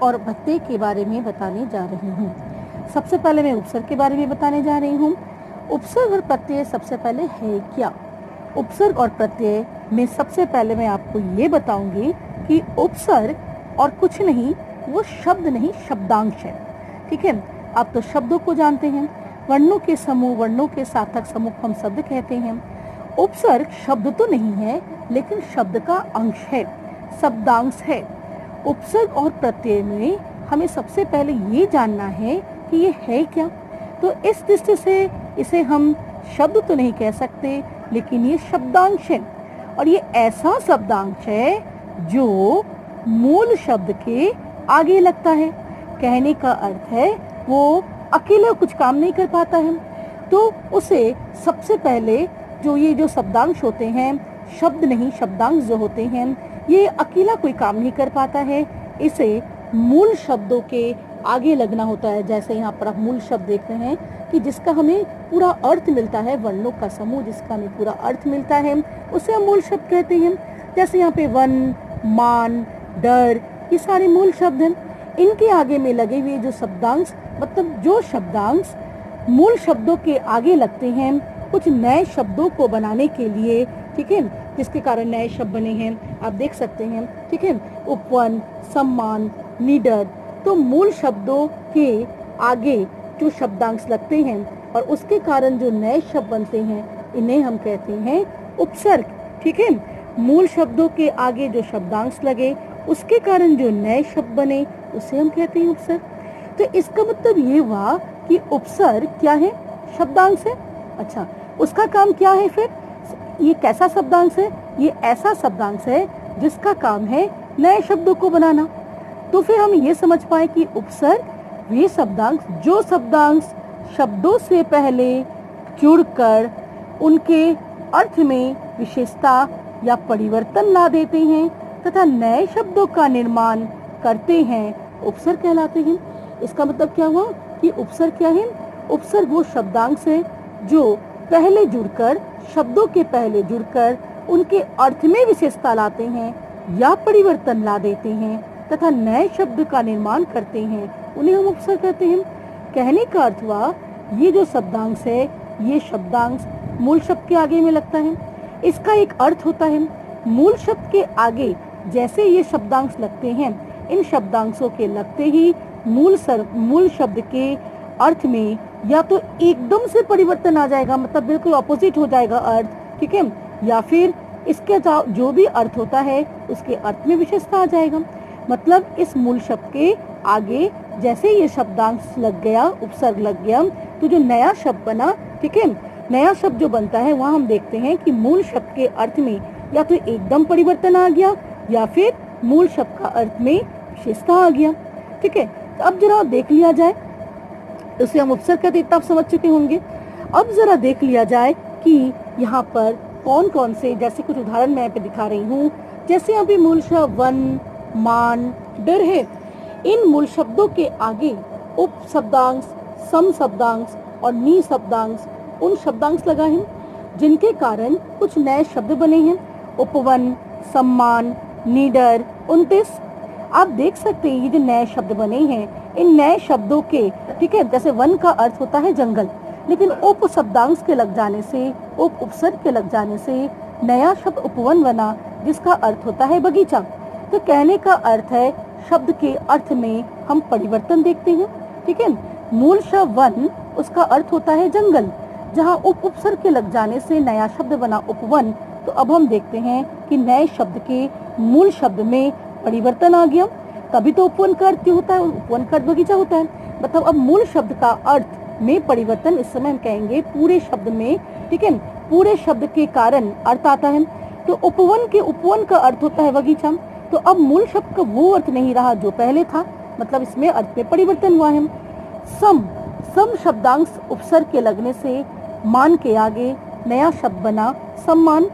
और प्रत्यय के बारे में बताने जा रही हूँ। सबसे पहले मैं उपसर्ग के बारे में बताने जा रही हूँ। उपसर्ग और प्रत्यय सबसे पहले है क्या? उपसर्ग और प्रत्यय में सबसे पहले मैं आपको ये बताऊंगी कि उपसर्ग और कुछ नहीं, वो शब्द नहीं, शब्दांश है। ठीक है, आप तो शब्दों को जानते हैं, वर्णों के समूह, वर्णों के सार्थक समूह को हम शब्द कहते हैं। उपसर्ग शब्द तो नहीं है, लेकिन शब्द का अंश है, शब्दांश है। उपसर्ग और प्रत्यय में हमें सबसे पहले ये जानना है कि ये है क्या। तो इस दृष्टि से इसे हम शब्द तो नहीं कह सकते, लेकिन ये शब्दांश है। और ये ऐसा शब्दांश है जो मूल शब्द के आगे लगता है। कहने का अर्थ है वो अकेले कुछ काम नहीं कर पाता है, तो उसे सबसे पहले जो शब्दांश होते हैं, शब्द नहीं शब्दांश जो होते हैं, ये अकेला कोई काम नहीं कर पाता है, इसे मूल शब्दों के आगे लगना होता है। जैसे यहाँ पर आप मूल शब्द देख रहे हैं कि जिसका हमें पूरा अर्थ मिलता है, वर्णों का समूह जिसका हमें पूरा अर्थ मिलता है, उसे हम मूल शब्द कहते हैं। जैसे यहाँ पे वन, मान, डर, ये सारे मूल शब्द हैं। इनके आगे में लगे हुए जो शब्दांश, मतलब जो शब्दांश मूल शब्दों के आगे लगते हैं कुछ नए शब्दों को बनाने के लिए, ठीक है, जिसके कारण नए शब्द बने हैं, आप देख सकते हैं। ठीक है, उपवन, सम्मान, निडर, तो मूल शब्दों के आगे जो शब्दांश लगते हैं और उसके कारण जो नए शब्द बनते हैं, इन्हें हम कहते हैं उपसर्ग। ठीक है, मूल शब्दों के आगे जो शब्दांश लगे, उसके कारण जो नए शब्द बने, उसे हम कहते हैं उपसर्ग। तो इसका मतलब ये हुआ कि उपसर्ग क्या है? शब्दांश है। अच्छा, उसका काम क्या है फिर? ये कैसा शब्दांश है? ये ऐसा शब्दांश है जिसका काम है नए शब्दों को बनाना। तो फिर हम ये समझ पाए कि उपसर्ग वे शब्दांश, जो शब्दांश शब्दों से पहले जुड़कर उनके अर्थ में विशेषता या परिवर्तन ला देते हैं तथा नए शब्दों का निर्माण करते हैं, उपसर्ग कहलाते हैं। इसका मतलब क्या हुआ कि उपसर्ग क्या है? उपसर्ग वो शब्दांश है जो पहले जुड़कर, शब्दों के पहले जुड़कर उनके अर्थ में विशेषता लाते हैं या परिवर्तन ला देते हैं तथा नए शब्द का निर्माण करते हैं, उन्हें हम उपसर्ग कहते हैं। कहने का अर्थ हुआ ये जो शब्दांश है, ये शब्दांश मूल शब्द के आगे में लगता है। इसका एक अर्थ होता है, मूल शब्द के आगे जैसे ये शब्दांश लगते हैं, इन शब्दांशों के लगते ही मूल शब्द के अर्थ में या तो एकदम से परिवर्तन आ जाएगा, मतलब बिल्कुल ऑपोजिट हो जाएगा अर्थ, ठीक है, या फिर इसके जो भी अर्थ होता है उसके अर्थ में विशेषता आ जाएगा। मतलब इस मूल शब्द के आगे जैसे ये शब्दांश लग गया, उपसर्ग लग गया, तो जो नया शब्द बना, ठीक है, नया शब्द जो बनता है वहाँ हम देखते हैं कि मूल शब्द के अर्थ में या तो एकदम परिवर्तन आ गया या फिर मूल शब्द का अर्थ में विशेषता आ गया। ठीक है, तो अब जरा देख लिया जाए, उसे हम उपसर्ग कहते हैं, इतना आप समझ चुके होंगे। अब जरा देख लिया जाए कि यहाँ पर कौन कौन से, जैसे कुछ उदाहरण मैं यहाँ पे दिखा रही हूँ। जैसे यहाँ पे मूल शब्द वन, मान, डर है, इन मूल शब्दों के आगे उप शब्दांश, सम शब्दांश और नी शब्दांश, उन शब्दांश लगा है जिनके कारण कुछ नए शब्द बने हैं। उपवन, सम्मान, निडर, 29। आप देख सकते हैं ये जो नए शब्द बने हैं, इन नए शब्दों के, ठीक है, जैसे वन का अर्थ होता है जंगल, लेकिन उप शब्दांश के लग जाने से, उपसर्ग के लग जाने से नया शब्द उपवन बना जिसका अर्थ होता है बगीचा। तो कहने का अर्थ है शब्द के अर्थ में हम परिवर्तन देखते हैं। ठीक है, मूल शब्द वन, उसका अर्थ होता है जंगल, जहाँ उपसर्ग के लग जाने से नया शब्द बना उपवन। तो अब हम देखते हैं कि नए शब्द के मूल शब्द में परिवर्तन आ गया, तभी तो उपवन का अर्थ होता है, उपवन का अर्थ बगीचा होता है। मतलब अब मूल शब्द का अर्थ में परिवर्तन, इस समय हम कहेंगे पूरे शब्द में, ठीक है, पूरे शब्द के कारण अर्थ आता है। तो उपवन का अर्थ होता है बगीचा, तो अब मूल शब्द का वो अर्थ नहीं रहा जो पहले था, मतलब इसमें अर्थ में परिवर्तन हुआ है। सम शब्दांश उपसर्ग के लगने से मान के आगे नया शब्द बना सम्मान।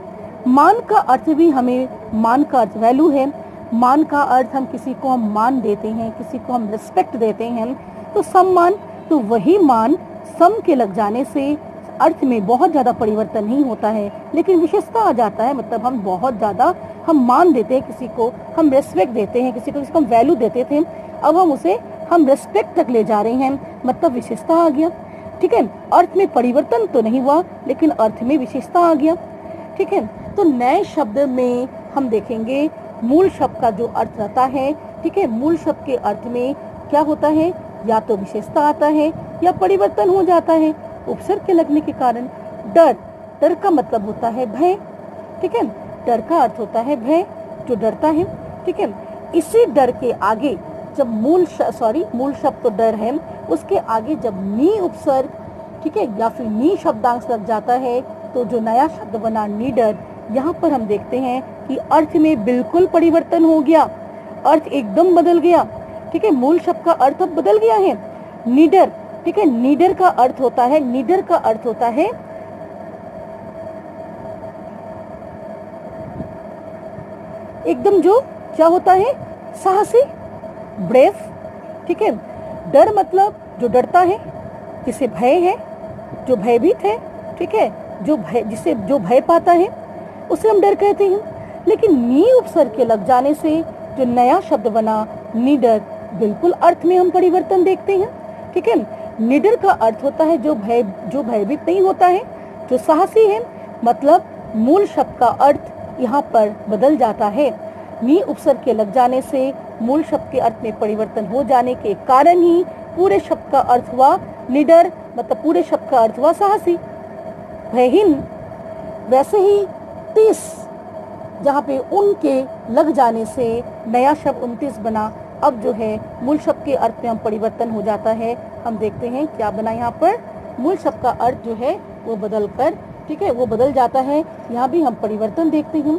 मान का अर्थ भी हमें, मान का अर्थ वैल्यू है, मान का अर्थ हम किसी को हम मान देते हैं, किसी को हम रिस्पेक्ट देते हैं, तो सम्मान। तो वही मान सम के लग जाने से अर्थ में बहुत ज़्यादा परिवर्तन नहीं होता है, लेकिन विशेषता आ जाता है, मतलब हम बहुत ज़्यादा हम मान देते हैं किसी को, हम रेस्पेक्ट देते हैं किसी को, जिसको हम वैल्यू देते थे, अब हम उसे हम रेस्पेक्ट तक ले जा रहे हैं, मतलब विशेषता आ गया। ठीक है, अर्थ में परिवर्तन तो नहीं हुआ लेकिन अर्थ में विशेषता आ गया। ठीक है, तो नए शब्द में हम देखेंगे मूल शब्द का जो अर्थ रहता है, ठीक है, मूल शब्द के अर्थ में क्या होता है, या तो विशेषता आता है या परिवर्तन हो जाता है उपसर्ग के लगने के कारण। डर, डर का मतलब होता है भय। ठीक है, डर का अर्थ होता है भय, जो डरता है। ठीक है, इसी डर के आगे जब मूल शब्द तो डर है, उसके आगे जब नी उपसर्ग, ठीक है, या फिर नी शब्दांश लग जाता है तो जो नया शब्द बना निडर, यहाँ पर हम देखते हैं कि अर्थ में बिल्कुल परिवर्तन हो गया, अर्थ एकदम बदल गया। ठीक है, मूल शब्द का अर्थ अब बदल गया है, निडर। ठीक है, निडर का अर्थ होता है, निडर का अर्थ होता है एकदम, जो क्या होता है, साहसी, ब्रेव। ठीक है, डर मतलब जो डरता है, जिसे भय है, जो भयभीत है। ठीक है, जो भय पाता है उसे हम डर कहते हैं। लेकिन नी उपसर्ग के लग जाने से जो नया शब्द बना निडर, बिल्कुल अर्थ में हम परिवर्तन देखते हैं। ठीक है, निडर का अर्थ होता है जो भयभीत नहीं होता है, जो साहसी है, मतलब मूल शब्द का अर्थ यहाँ पर बदल जाता है। नी उपसर्ग के लग जाने से मूल शब्द के अर्थ में परिवर्तन हो जाने के कारण ही पूरे शब्द का अर्थ हुआ निडर, मतलब पूरे शब्द का अर्थ हुआ साहसी, भयहीन। वैसे ही 30 जहाँ पे उनके लग जाने से नया शब्द 29 बना, अब जो है मूल शब्द के अर्थ में हम परिवर्तन हो जाता है। हम देखते हैं क्या बना यहाँ पर, मूल शब्द का अर्थ जो है वो बदल कर, ठीक है, वो बदल जाता है, यहाँ भी हम परिवर्तन देखते हैं।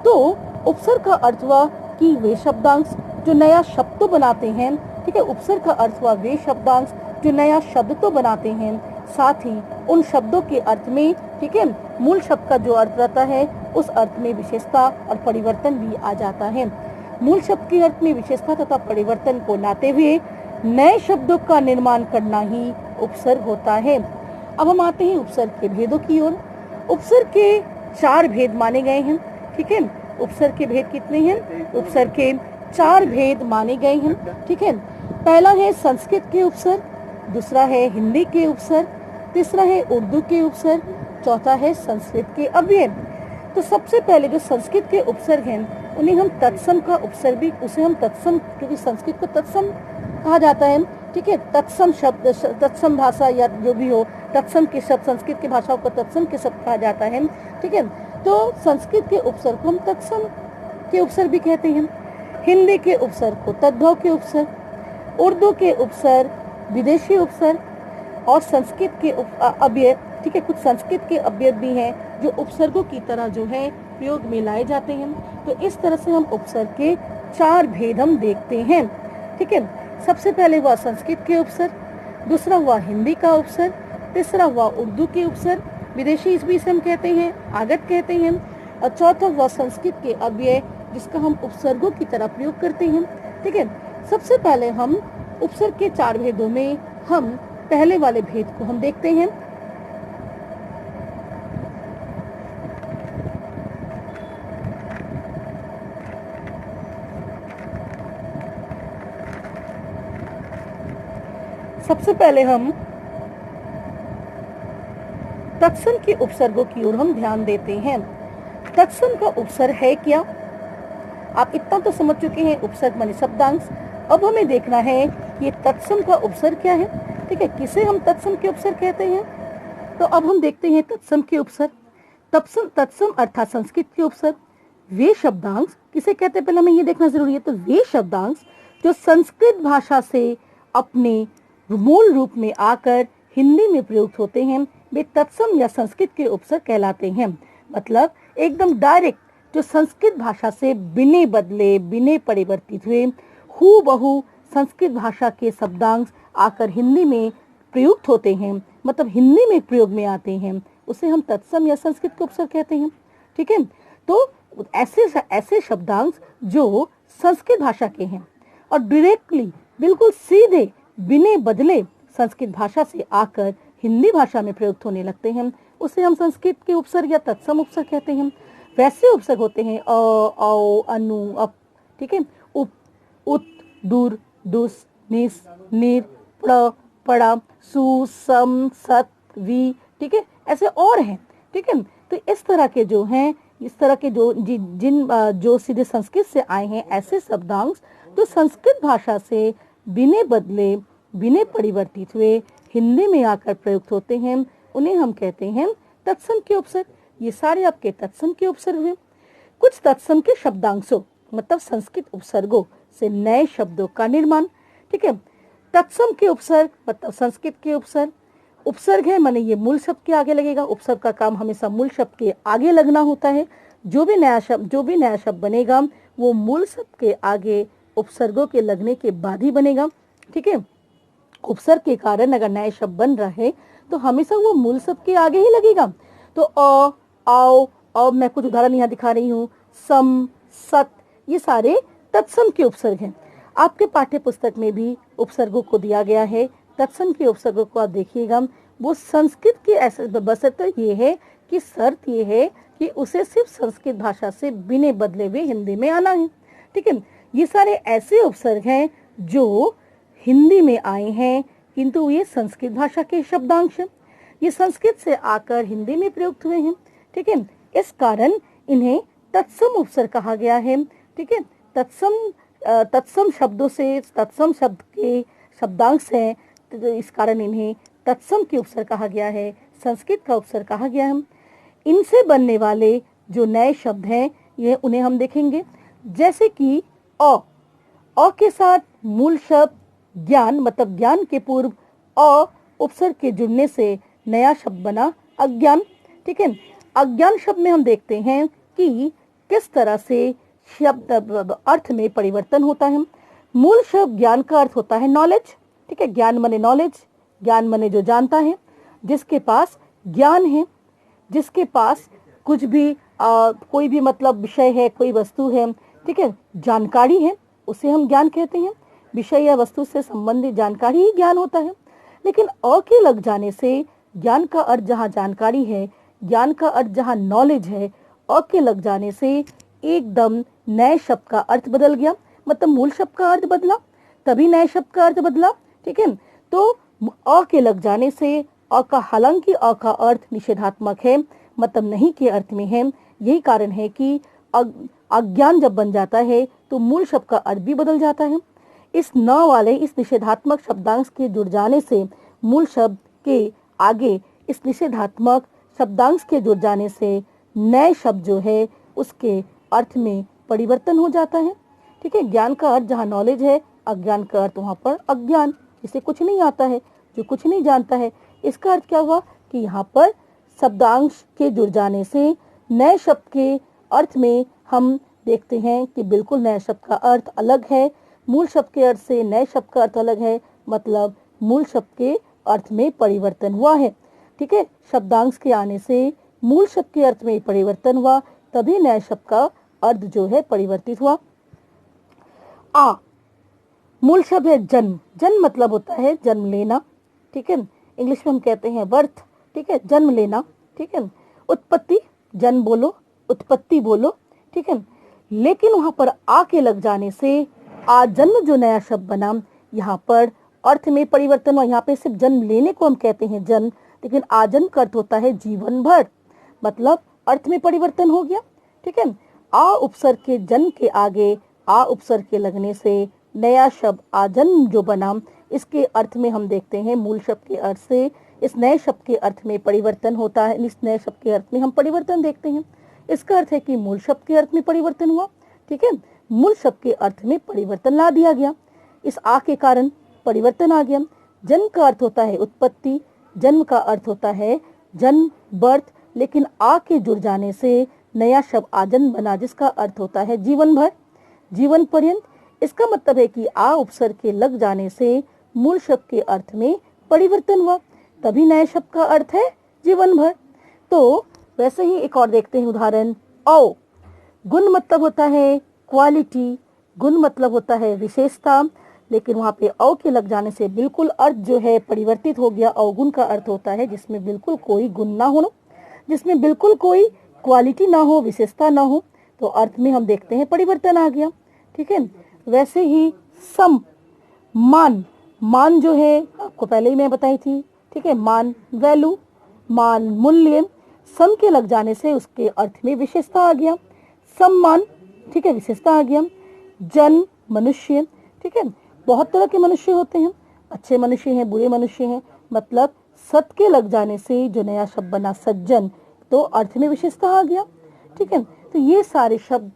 तो उपसर्ग का अर्थ हुआ कि वे शब्दांश जो नया शब्द तो बनाते हैं। ठीक है, उपसर्ग का अर्थ हुआ वे शब्दांश जो नया शब्द तो बनाते हैं, साथ ही उन शब्दों के अर्थ में, ठीक है, मूल शब्द का जो अर्थ रहता है उस अर्थ में विशेषता और परिवर्तन भी आ जाता है। मूल शब्द के अर्थ में विशेषता तथा परिवर्तन को लाते हुए नए शब्दों का निर्माण करना ही उपसर्ग होता है। अब हम आते हैं उपसर्ग के भेदों की ओर। उपसर्ग के 4 भेद माने गए हैं। ठीक है, उपसर्ग के भेद कितने हैं? उपसर्ग के 4 भेद माने गए हैं। ठीक है, पहला है संस्कृत के उपसर्ग, दूसरा है हिंदी के उपसर्ग, तीसरा है उर्दू के उपसर्ग, चौथा है संस्कृत के अव्यय। तो सबसे पहले जो संस्कृत के उपसर्ग हैं उन्हें हम तत्सम का उपसर्ग भी, उसे हम तत्सम, क्योंकि संस्कृत को तत्सम कहा जाता है। ठीक है, तत्सम शब्द, तत्सम भाषा या जो भी हो, तत्सम के शब्द, संस्कृत की भाषाओं को तत्सम के शब्द कहा जाता है। ठीक है, तो संस्कृत के उपसर्ग को हम तत्सम के उपसर्ग भी कहते हैं, हिंदी के उपसर्ग को तद्भव के उपसर्ग, उर्दू के उपसर्ग विदेशी उपसर्ग और संस्कृत के अव्यय। ठीक है, कुछ संस्कृत के अव्यय भी हैं जो उपसर्गों की तरह जो है प्रयोग में लाए जाते हैं। तो इस तरह से हम उपसर्ग के 4 भेद हम देखते हैं। ठीक है, सबसे पहले हुआ संस्कृत के उपसर्ग, दूसरा हुआ हिंदी का उपसर्ग, तीसरा हुआ उर्दू के उपसर्ग, विदेशी इस भी हम कहते हैं, आगत कहते हैं, और चौथा हुआ संस्कृत के अव्यय जिसका हम उपसर्गों की तरह प्रयोग करते हैं। ठीक है, सबसे पहले हम उपसर्ग के 4 भेदों में हम पहले वाले भेद को हम देखते हैं। सबसे पहले हम तत्सम के उपसर्गों की ओर हम ध्यान देते हैं। तत्सम का उपसर्ग है क्या? आप इतना तो समझ चुके हैं, उपसर्ग माने शब्दांश। अब हमें देखना है ये तत्सम का उपसर्ग क्या है। ठीक है, किसे हम तत्सम के उपसर्ग कहते हैं? तो अब हम देखते हैं तत्सम के उपसर्ग। तत्सम अर्थात संस्कृत के उपसर्ग वे शब्दांश किसे कहते हैं, पहले हमें ये देखना जरूरी है। तो वे शब्दांश जो संस्कृत भाषा से अपने मूल रूप में आकर हिंदी में प्रयुक्त होते हैं वे तत्सम या संस्कृत के उपसर्ग कहलाते हैं। मतलब एकदम डायरेक्ट जो संस्कृत भाषा से बिने बदले, बिने परिवर्तित हुए हूबहू संस्कृत भाषा के शब्दांश आकर हिंदी में प्रयुक्त होते हैं, मतलब हिंदी में प्रयोग में आते हैं, उसे हम तत्सम या संस्कृत के उपसर्ग कहते हैं। ठीक है, तो ऐसे शब्दांश जो संस्कृत भाषा के हैं और डायरेक्टली बिल्कुल सीधे बिने बदले संस्कृत भाषा से आकर हिंदी भाषा में प्रयुक्त होने लगते हैं, उसे हम संस्कृत के उपसर्ग या तत्सम उपसर्ग कहते हैं। वैसे उपसर्ग होते हैं अ, औ, अनु, अप, ठीक है, उप, उत, दूर, दुस, निस, निर, प्र, पड़ा, सु, सम, सत, वी, ठीक है, ऐसे और हैं, ठीक है। तो इस तरह के जो हैं, इस तरह के जो जो सीधे संस्कृत से आए हैं ऐसे शब्दांश जो संस्कृत भाषा से बिने बदले, बिने परिवर्तित हुए हिंदी में आकर प्रयुक्त होते हैं, उन्हें हम कहते हैं तत्सम के उपसर्ग। ये सारे आपके तत्सम के उपसर्ग हुए। कुछ तत्सम के शब्दांशों मतलब संस्कृत उपसर्गों से नए शब्दों का निर्माण, ठीक है। तत्सम के उपसर्ग मतलब संस्कृत के उपसर्ग। उपसर्ग है माने ये मूल शब्द के आगे लगेगा। उपसर्ग का काम हमेशा मूल शब्द के आगे लगना होता है। जो भी नया शब्द बनेगा वो मूल शब्द के आगे उपसर्गों के लगने के बाद ही बनेगा, ठीक है। उपसर्ग के कारण अगर नए शब्द बन रहा है तो हमेशा वो मूल शब्द के आगे ही लगेगा। तो अ, आओ, और मैं कुछ उदाहरण यहाँ दिखा रही हूँ, सम, सत, ये सारे तत्सम के उपसर्ग हैं। आपके पाठ्य पुस्तक में भी उपसर्गों को दिया गया है। तत्सम के उपसर्गों को आप देखिएगा, वो संस्कृत के ऐसे बशर्ते ये है कि शर्त ये है कि उसे सिर्फ संस्कृत भाषा से बिने बदले हुए हिंदी में आना है, ठीक है। ये सारे ऐसे उपसर्ग हैं जो हिंदी में आए हैं किंतु ये संस्कृत भाषा के शब्दांश हैं। ये संस्कृत से आकर हिंदी में प्रयुक्त हुए हैं, ठीक है। इस कारण इन्हें तत्सम उपसर्ग कहा गया है, ठीक है। तत्सम शब्दों से तत्सम शब्द के शब्दांश हैं, तो इस कारण इन्हें तत्सम के उपसर्ग कहा गया है, संस्कृत का उपसर्ग कहा गया है। इनसे बनने वाले जो नए शब्द हैं ये उन्हें हम देखेंगे, जैसे कि अ के साथ मूल शब्द ज्ञान मतलब ज्ञान के पूर्व अ उपसर्ग के जुड़ने से नया शब्द बना अज्ञान, ठीक है। अज्ञान शब्द में हम देखते हैं कि किस तरह से शब्द अर्थ में परिवर्तन होता है। मूल शब्द ज्ञान का अर्थ होता है नॉलेज, ठीक है। ज्ञान माने नॉलेज, ज्ञान माने जो जानता है, जिसके पास ज्ञान है, जिसके पास कुछ भी कोई भी मतलब विषय है, कोई वस्तु है, ठीक है, जानकारी है, उसे हम ज्ञान कहते हैं। विषय या वस्तु से संबंधित जानकारी ही ज्ञान होता है। लेकिन अ के लग जाने से ज्ञान का अर्थ जहाँ जानकारी है, ज्ञान का अर्थ जहाँ नॉलेज है, अ के लग जाने से एकदम नए शब्द का अर्थ बदल गया, मतलब मूल शब्द का अर्थ बदला तभी नए शब्द का अर्थ बदला, ठीक है। तो अ के लग जाने से अ का, हालांकि अ का अर्थ निषेधात्मक है, मतलब नहीं के अर्थ में है। यही कारण है कि अज्ञान जब बन जाता है तो मूल शब्द का अर्थ भी बदल जाता है। इस न वाले इस निषेधात्मक शब्दांश के जुड़ जाने से मूल शब्द के आगे इस निषेधात्मक शब्दांश के जुड़ जाने से नए शब्द जो है उसके अर्थ में परिवर्तन हो जाता है, ठीक है। ज्ञान का अर्थ जहाँ नॉलेज है, अज्ञान का अर्थ वहाँ पर अज्ञान, इसे कुछ नहीं आता है, जो कुछ नहीं जानता है। इसका अर्थ क्या हुआ कि यहाँ पर शब्दांश के जुड़ जाने से नए शब्द के अर्थ में हम देखते हैं कि बिल्कुल नए शब्द का अर्थ अलग है, मूल शब्द के अर्थ से नए शब्द का अर्थ अलग है, मतलब मूल शब्द के अर्थ में परिवर्तन हुआ है, ठीक है। शब्दांश के आने से मूल शब्द के अर्थ में परिवर्तन हुआ, तभी नए शब्द का अर्थ जो है परिवर्तित हुआ। आ मूल शब्द है जन्म। जन्म मतलब होता है जन्म लेना, ठीक है। इंग्लिश में हम कहते हैं बर्थ, ठीक है, जन्म लेना, ठीक है। उत्पत्ति, जन्म बोलो, उत्पत्ति बोलो, ठीक है। लेकिन वहां पर आ के लग जाने से आजन्म जो नया शब्द बना, यहाँ पर अर्थ में परिवर्तन हुआ। यहाँ पे सिर्फ जन्म लेने को हम कहते हैं जन्म, लेकिन आजन्म का अर्थ होता है जीवन भर, मतलब अर्थ में परिवर्तन हो गया, ठीक है। आ उपसर्ग के जन्म के आगे आ उपसर्ग के लगने से नया शब्द आजन्म जो बना, इसके अर्थ में हम देखते हैं मूल शब्द के अर्थ से इस नए शब्द के अर्थ में परिवर्तन होता है। इस नए शब्द के अर्थ में हम परिवर्तन देखते हैं। इसका अर्थ है कि मूल शब्द के अर्थ में परिवर्तन हुआ, ठीक है। मूल शब्द के अर्थ में परिवर्तन ला दिया गया, इस आ के कारण परिवर्तन आ गया। जन्म का अर्थ होता है उत्पत्ति, जन्म का अर्थ होता है जन्म, बर्थ, लेकिन आ के जुड़ जाने से नया शब्द आजन्म बना, जिसका अर्थ होता है जीवन भर, जीवन पर्यंत। इसका मतलब है कि आ उपसर्ग के लग जाने से मूल शब्द के अर्थ में परिवर्तन हुआ, तभी नए शब्द का अर्थ है जीवन भर। तो वैसे ही एक और देखते हैं उदाहरण, औ गुण मतलब होता है क्वालिटी, गुण मतलब होता है विशेषता, लेकिन वहाँ पे औ के लग जाने से बिल्कुल अर्थ जो है परिवर्तित हो गया। अवगुण का अर्थ होता है जिसमें बिल्कुल कोई गुण ना होना, जिसमें बिल्कुल कोई क्वालिटी ना हो, विशेषता ना हो, तो अर्थ में हम देखते हैं परिवर्तन आ गया। ठीक है, वैसे ही सम, मान, मान जो है आपको पहले ही मैं बताई थी। ठीक है, मान वैल्यू, मान मूल्य, सम के लग जाने से उसके अर्थ में विशेषता आ गया, सम्मान। ठीक है, विशेषता आ गया। जन, मनुष्य। ठीक है, बहुत तरह के मनुष्य होते हैं, अच्छे मनुष्य हैं, बुरे मनुष्य हैं, मतलब सत के लग जाने से जो नया शब्द बना सज्जन, तो अर्थ में विशेषता आ गया। ठीक है, तो ये सारे शब्द,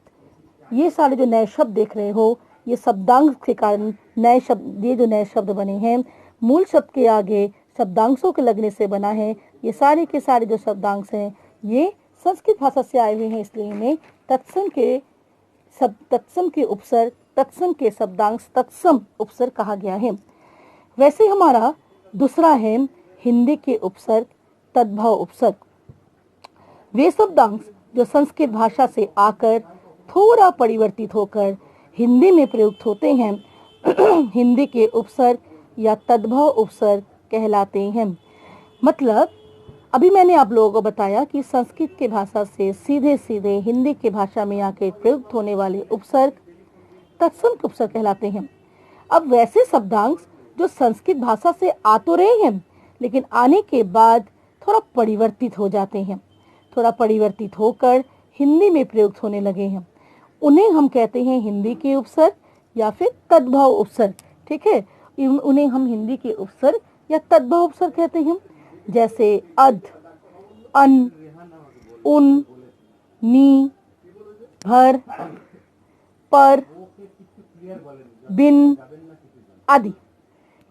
ये सारे जो नए शब्द देख रहे हो, ये शब्दांश के कारण नए शब्द, ये जो नए शब्द बने हैं मूल शब्द के आगे शब्दांशों के लगने से बना है। ये सारे के सारे जो शब्दांश हैं ये संस्कृत भाषा से आए हुए हैं, इसलिए इन्हें तत्सम के उपसर्ग, तत्सम के शब्दांश, तत्सम उपसर्ग कहा गया है। वैसे हमारा दूसरा है हिंदी के उपसर्ग, तद्भव उपसर्ग। वे शब्दांश जो संस्कृत भाषा से आकर थोड़ा परिवर्तित होकर हिंदी में प्रयुक्त होते हैं हिंदी के उपसर्ग या तद्भव उपसर्ग कहलाते हैं। मतलब अभी मैंने आप लोगों को बताया कि संस्कृत के भाषा से सीधे सीधे हिंदी के भाषा में आकर प्रयुक्त होने वाले उपसर्ग तत्सम के उपसर्ग कहलाते हैं। अब वैसे शब्दांश जो संस्कृत भाषा से आ तो रहे हैं लेकिन आने के बाद थोड़ा परिवर्तित हो जाते हैं, थोड़ा परिवर्तित होकर हिंदी में प्रयुक्त होने लगे हैं, उन्हें हम कहते हैं हिंदी के उपसर्ग या फिर तद्भव उपसर्ग। ठीक है, उन्हें हम हिंदी के उपसर्ग या तद्भव उपसर्ग कहते हैं। जैसे अध, अन, उन, नी, भर, पर, बिन आदि।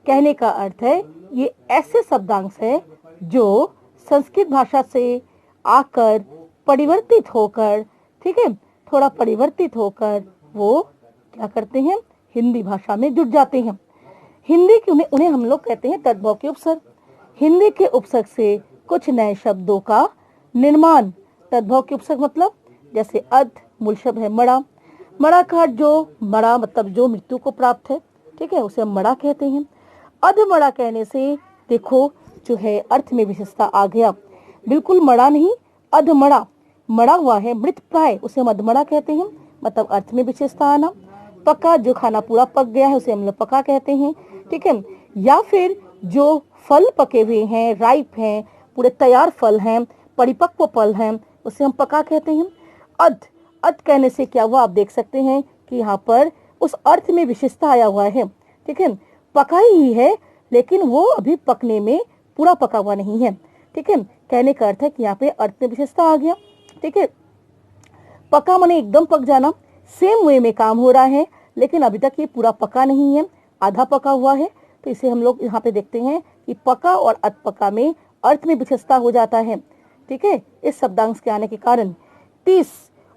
कहने का अर्थ है ये ऐसे शब्दांश है जो संस्कृत भाषा से आकर परिवर्तित होकर, ठीक है, थोड़ा परिवर्तित होकर वो क्या करते हैं, हिंदी भाषा में जुड़ जाते हैं। हिंदी के उन्हें हम लोग कहते हैं तद्भव के उपसर्ग। हिंदी के उपसर्ग से कुछ नए शब्दों का निर्माण। तद्भव के उपसर्ग मतलब जैसे अध, मूल शब्द है मड़ा, मड़ा का जो मड़ा मतलब जो मृत्यु को प्राप्त है, ठीक है, उसे हम मड़ा कहते हैं। अधमड़ा कहने से देखो जो है अर्थ में विशेषता आ गया, बिल्कुल मड़ा नहीं, अधमड़ा, मड़ा हुआ है मृत प्राय, उसे हम अधमड़ा कहते हैं, मतलब अर्थ में विशेषता आना। पका, जो खाना पूरा पक गया है उसे हम लोग पका कहते हैं। ठीक है, या फिर जो फल पके हुए हैं, राइप हैं, पूरे तैयार फल हैं, परिपक्व फल हैं, उसे हम पका कहते हैं। अध, अध कहने से क्या हुआ, आप देख सकते हैं कि यहाँ पर उस अर्थ में विशेषता आया हुआ है। ठीक है, पका ही है लेकिन वो अभी पकने में पूरा पका हुआ नहीं है। ठीक है, कहने का अर्थ है कि यहाँ पे अर्थ में विशेषता आ गया। ठीक है, पका माने एकदम पक जाना, सेम वे में काम हो रहा है लेकिन अभी तक ये पूरा पका नहीं है, आधा पका हुआ है, तो इसे हम लोग यहाँ पे देखते हैं कि पका और अधपका में अर्थ में विशेषता हो जाता है। ठीक है, इस शब्दांश के आने के कारण। 30,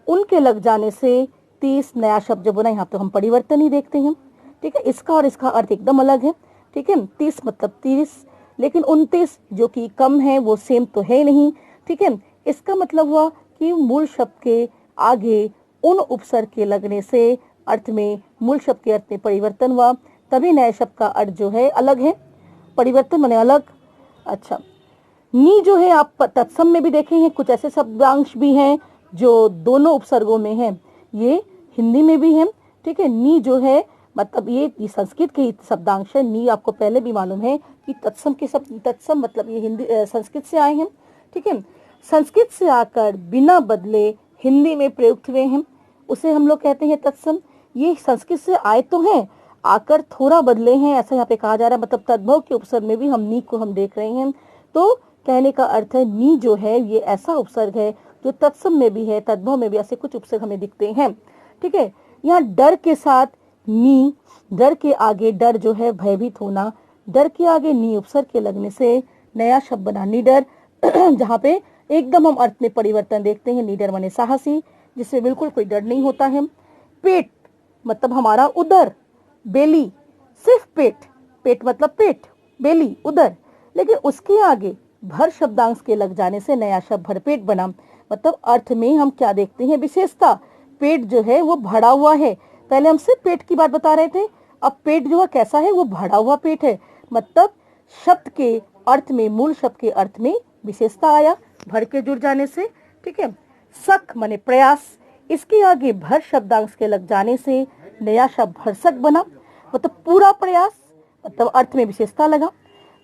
उनके लग जाने से 30 नया शब्द जो बना, यहाँ तो हम परिवर्तन ही देखते हैं। ठीक है, इसका और इसका अर्थ एकदम अलग है। ठीक है, 30 मतलब 30, लेकिन 29 जो कि कम है वो सेम तो है नहीं। ठीक है, इसका मतलब हुआ कि मूल शब्द के आगे उन उपसर्ग के लगने से अर्थ में, मूल शब्द के अर्थ में परिवर्तन हुआ, तभी नए शब्द का अर्थ जो है अलग है, परिवर्तन माने अलग। अच्छा, नी जो है आप तत्सम में भी देखे हैं, कुछ ऐसे शब्दांश भी हैं जो दोनों उपसर्गों में हैं, ये हिंदी में भी है। ठीक है, नी जो है मतलब ये संस्कृत के शब्दांश है। नी आपको पहले भी मालूम है कि तत्सम के शब्द, तत्सम मतलब ये हिंदी संस्कृत से आए हैं। ठीक है, संस्कृत से आकर बिना बदले हिंदी में प्रयुक्त हुए हैं, उसे हम लोग कहते हैं तत्सम। ये संस्कृत से आए तो हैं, आकर थोड़ा बदले हैं, ऐसा यहाँ पे कहा जा रहा है। मतलब तद्भव के उपसर्ग में भी हम नी को हम देख रहे हैं, तो कहने का अर्थ है नी जो है ये ऐसा उपसर्ग है जो तत्सम में भी है, तद्भव में भी ऐसे कुछ उपसर्ग हमें दिखते हैं। ठीक है, यहाँ डर के साथ नी, डर के आगे डर जो है भयभीत होना, डर के आगे नी उपसर्ग के लगने से नया शब्द बना निडर जहाँ पे एकदम हम अर्थ में परिवर्तन देखते हैं। निडर माने साहसी, जिसमें बिल्कुल कोई डर नहीं होता है। पेट मतलब हमारा उदर, बेली, सिर्फ पेट, पेट मतलब पेट, बेली उदर, लेकिन उसके आगे भर शब्दांश के लग जाने से नया शब्द भरपेट बना। मतलब अर्थ में हम क्या देखते हैं, विशेषता, पेट जो है वो भरा हुआ है। पहले हम सिर्फ पेट की बात बता रहे थे, अब पेट जो है कैसा है, वो भरा हुआ पेट है। मतलब शब्द के अर्थ में, मूल शब्द के अर्थ में विशेषता आया भर के जुड़ जाने से। ठीक है, सक माने प्रयास, इसके आगे भर शब्दांश के लग जाने से नया शब्द भरसक बना, मतलब पूरा प्रयास, मतलब अर्थ में विशेषता लगा।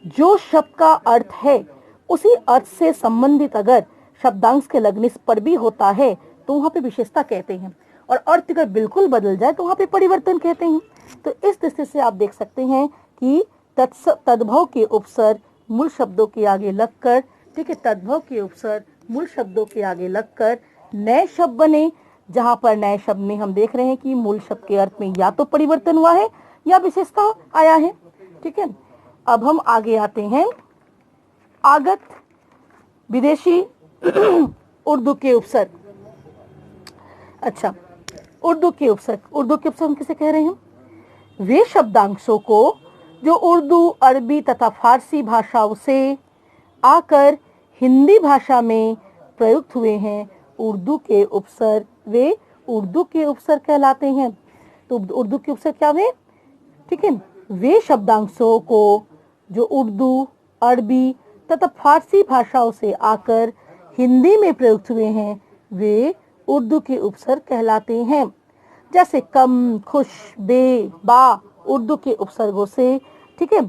जो शब्द का अर्थ है उसी अर्थ से संबंधित अगर शब्दांश के लगने पर भी होता है तो वहां पे विशेषता कहते हैं, और अर्थ अगर बिल्कुल बदल जाए तो वहां पे परिवर्तन कहते हैं। तो इस दृष्टि से आप देख सकते हैं कि तद्भव के उपसर्ग मूल शब्दों के आगे लगकर, ठीक है, तद्भव के उपसर्ग मूल शब्दों के आगे लगकर नए शब्द बने, जहां पर नए शब्द में हम देख रहे हैं कि मूल शब्द के अर्थ में या तो परिवर्तन हुआ है या विशेषता आया है। ठीक है, अब हम आगे आते हैं आगत विदेशी उर्दू के उपसर्ग। अच्छा, उर्दू के उपसर्ग हम किसे कह रहे हैं? वे शब्दांशों को जो उर्दू, अरबी तथा फारसी भाषाओं से आकर हिंदी भाषा में प्रयुक्त हुए हैं, उर्दू के उपसर्ग, वे उर्दू के उपसर्ग कहलाते हैं। तो उर्दू के उपसर्ग क्या हुए? ठीक है, वे शब्दांशों को जो उर्दू, अरबी तथा फारसी भाषाओं से आकर हिंदी में प्रयुक्त हुए हैं, वे उर्दू के उपसर्ग कहलाते हैं। जैसे कम, खुश, बे, बा उर्दू के उपसर्गों से, ठीक है,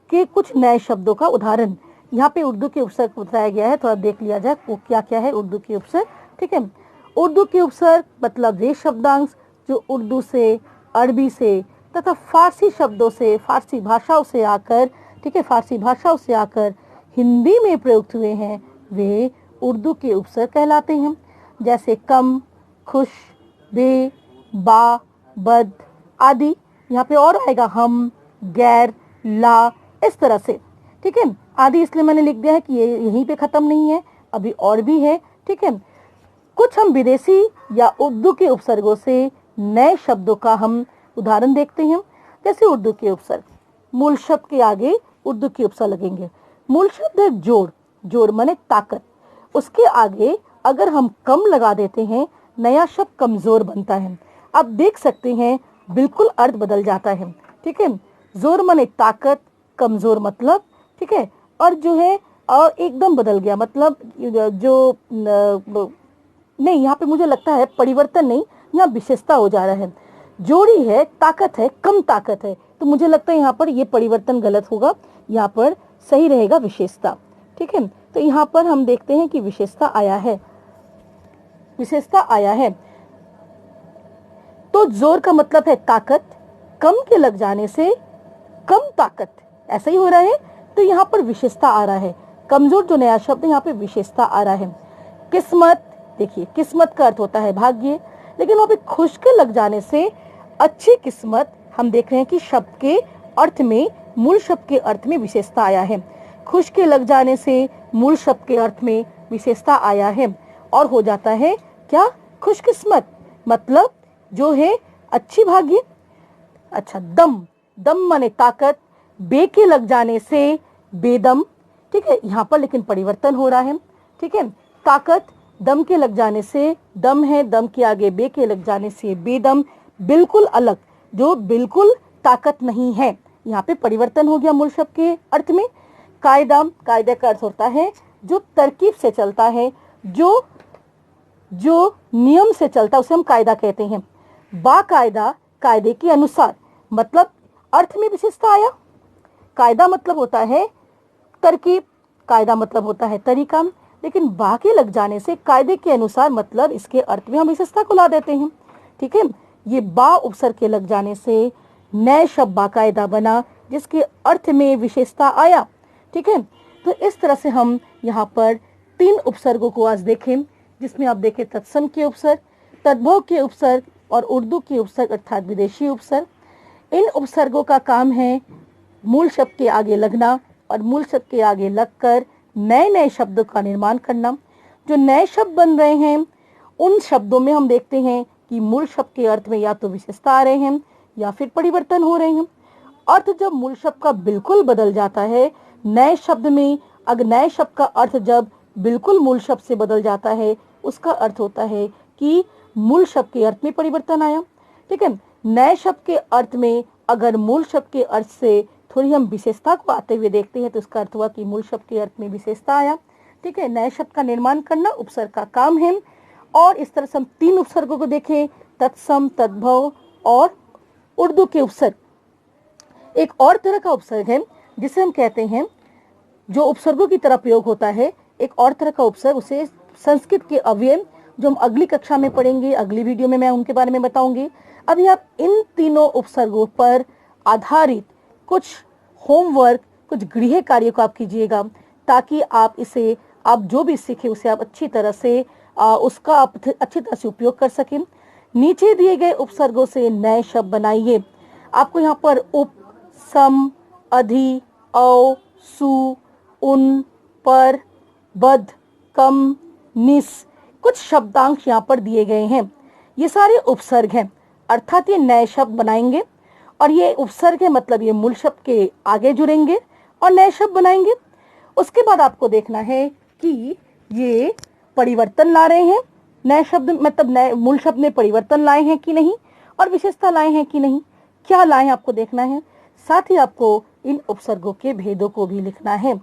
के कुछ नए शब्दों का उदाहरण यहाँ पे उर्दू के उपसर्ग बताया गया है, थोड़ा देख लिया जाए वो क्या क्या है उर्दू के उपसर्ग। ठीक है, उर्दू के उपसर्ग मतलब वे शब्दांश जो उर्दू से, अरबी से तथा फारसी शब्दों से, फारसी भाषाओं से आकर, ठीक है, फारसी भाषाओं से आकर हिंदी में प्रयुक्त हुए हैं, वे उर्दू के उपसर्ग कहलाते हैं। जैसे कम, खुश, बे, बा, बद आदि। यहाँ पे और आएगा हम, गैर, ला, इस तरह से। ठीक है, आदि इसलिए मैंने लिख दिया है कि ये यहीं पे खत्म नहीं है, अभी और भी है। ठीक है, कुछ हम विदेशी या उर्दू के उपसर्गों से नए शब्दों का हम उदाहरण देखते हैं। जैसे उर्दू के उपसर्ग, मूल शब्द के आगे उर्दू के उपसर्ग लगेंगे। मूल शब्द है जोड़, जोड़ माने ताकत, उसके आगे अगर हम कम लगा देते हैं, नया शब्द कमजोर बनता है। आप देख सकते हैं बिल्कुल अर्थ बदल जाता है। ठीक है, जोर माने ताकत, कमजोर मतलब, ठीक है, और जो है एकदम बदल गया, मतलब जो नहीं, यहाँ पे मुझे लगता है परिवर्तन नहीं, यहाँ विशेषता हो जा रहा है। जोड़ी है, ताकत है, कम ताकत है, तो मुझे लगता है यहाँ पर ये परिवर्तन गलत होगा, यहाँ पर सही रहेगा विशेषता। ठीक है, तो यहाँ पर हम देखते हैं कि विशेषता आया है, विशेषता आया है। तो जोर का मतलब है ताकत, कम के लग जाने से कम ताकत, ऐसा ही हो रहा है, तो यहाँ पर विशेषता आ रहा है। कमजोर जो नया शब्द है, यहाँ पे विशेषता आ रहा है। किस्मत, देखिए किस्मत का अर्थ होता है भाग्य, लेकिन वहाँ पे खुश के लग जाने से अच्छी किस्मत, हम देख रहे हैं कि शब्द के अर्थ में, मूल शब्द के अर्थ में विशेषता आया है। खुश के लग जाने से मूल शब्द के अर्थ में विशेषता आया है, और हो जाता है क्या? खुशकिस्मत, मतलब जो है अच्छी भाग्य। अच्छा, दम, दम माने ताकत, बे के लग जाने से बेदम। ठीक है, यहाँ पर लेकिन परिवर्तन हो रहा है। ठीक है, ताकत, दम के लग जाने से दम है, दम के आगे बे के लग जाने से बेदम, बिल्कुल अलग, जो बिल्कुल ताकत नहीं है, यहाँ पे परिवर्तन हो गया मूल शब्द के अर्थ में। कायदा, कायदे का अर्थ होता है जो तरकीब से चलता है, जो नियम से चलता है, उसे हम कायदा कहते हैं। बाकायदा, कायदे के अनुसार, मतलब अर्थ में विशेषता आया। कायदा मतलब होता है तरकीब, कायदा मतलब होता है तरीका, लेकिन बा के लग जाने से कायदे के अनुसार, मतलब इसके अर्थ में हम विशेषता को ला देते हैं। ठीक है, ये बा उपसर्ग के लग जाने से नए शब्द बाकायदा बना, जिसके अर्थ में विशेषता आया। ठीक है, तो इस तरह से हम यहाँ पर 3 उपसर्गों को आज देखें, जिसमें आप देखें तत्सम के उपसर्ग, तद्भव के उपसर्ग और उर्दू के उपसर्ग अर्थात विदेशी उपसर्ग। इन उपसर्गों का काम है मूल शब्द के आगे लगना और मूल शब्द के आगे लगकर नए नए शब्दों का निर्माण करना। जो नए शब्द बन रहे हैं उन शब्दों में हम देखते हैं कि मूल शब्द के अर्थ में या तो विशेषता आ रहे हैं या फिर परिवर्तन हो रहे हैं। अर्थ जब मूल शब्द का बिल्कुल बदल जाता है, नए शब्द में अगर नए शब्द का अर्थ जब बिल्कुल मूल शब्द से बदल जाता है, उसका अर्थ होता है कि मूल शब्द के अर्थ में परिवर्तन आया। ठीक है, नए शब्द के अर्थ में अगर मूल शब्द के अर्थ से थोड़ी हम विशेषता को आते हुए देखते हैं, तो इसका अर्थ हुआ कि मूल शब्द के अर्थ में विशेषता आया। ठीक है, नए शब्द का निर्माण करना उपसर्ग का काम है, और इस तरह से हम 3 उपसर्गों को देखें, तत्सम, तद्भव और उर्दू के उपसर्ग। एक और तरह का उपसर्ग है जिसे हम कहते हैं, जो उपसर्गों की तरह प्रयोग होता है, एक और तरह का उपसर्ग, उसे संस्कृत के अव्यय, जो हम अगली कक्षा में पढ़ेंगे, अगली वीडियो में मैं उनके बारे में बताऊंगी। अभी आप इन तीनों उपसर्गों पर आधारित कुछ होमवर्क, कुछ गृह कार्य को आप कीजिएगा, ताकि आप जो भी सीखे उसे आप अच्छी तरह से उसका आप अच्छी तरह से उपयोग कर सकें। नीचे दिए गए उपसर्गों से नए शब्द बनाइए। आपको यहाँ पर उप, सम, अधि, औ, सु, उन, पर, बद, कम, निस, कुछ शब्दांश यहाँ पर दिए गए हैं। ये सारे उपसर्ग हैं, अर्थात ये नए शब्द बनाएंगे, और ये उपसर्ग है मतलब ये मूल शब्द के आगे जुड़ेंगे और नए शब्द बनाएंगे। उसके बाद आपको देखना है कि ये परिवर्तन ला रहे हैं, नए शब्द मतलब नए मूल शब्द में परिवर्तन लाए हैं कि नहीं, और विशेषता लाए हैं कि नहीं, क्या लाए हैं आपको देखना है। साथ ही आपको इन उपसर्गों के भेदों को भी लिखना है।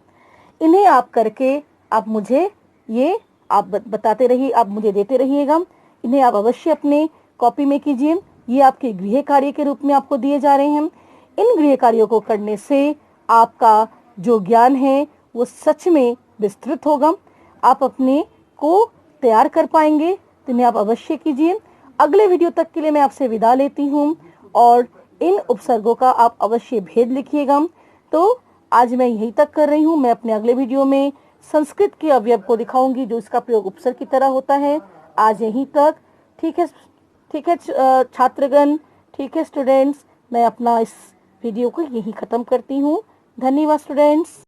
इन्हें आप करके आप मुझे ये आप बताते रहिए, आप मुझे देते रहिएगा। इन्हें आप अवश्य अपने कॉपी में कीजिए। ये आपके गृह कार्य के रूप में आपको दिए जा रहे हैं। इन गृह कार्यों को करने से आपका जो ज्ञान है वो सच में विस्तृत होगा, आप अपने को तैयार कर पाएंगे। तो इन्हें आप अवश्य कीजिए। अगले वीडियो तक के लिए मैं आपसे विदा लेती हूँ, और इन उपसर्गों का आप अवश्य भेद लिखिएगा। तो आज मैं यहीं तक कर रही हूँ। मैं अपने अगले वीडियो में संस्कृत के अवयव को दिखाऊंगी, जो इसका प्रयोग उपसर्ग की तरह होता है। आज यहीं तक। ठीक है छात्रगण, ठीक है स्टूडेंट्स, मैं अपना इस वीडियो को यहीं ख़त्म करती हूँ। धन्यवाद स्टूडेंट्स।